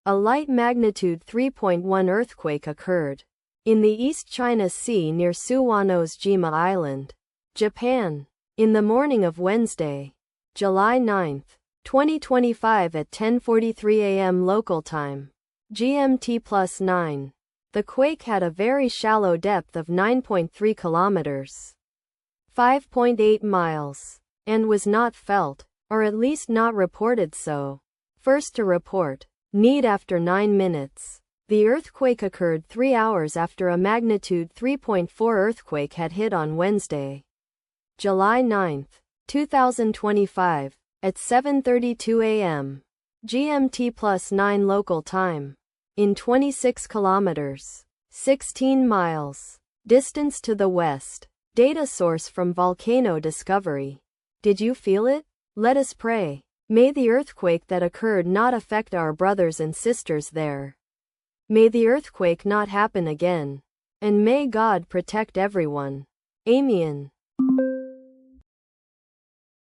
A light magnitude 3.1 earthquake occurred in the East China Sea near Suwanose-jima Island, Japan, in the morning of Wednesday, July 9, 2025 at 10:43 a.m. local time, GMT+9. The quake had a very shallow depth of 9.3 kilometers, 5.8 miles, and was not felt, or at least not reported so. First to report. Need after 9 minutes. The earthquake occurred 3 hours after a magnitude 3.4 earthquake had hit on Wednesday, July 9, 2025, at 7:32 a.m. GMT+9 local time, in 26 kilometers, 16 miles, distance to the west. Data source from Volcano Discovery. Did you feel it? Let us pray. May the earthquake that occurred not affect our brothers and sisters there. May the earthquake not happen again. And may God protect everyone. Amen.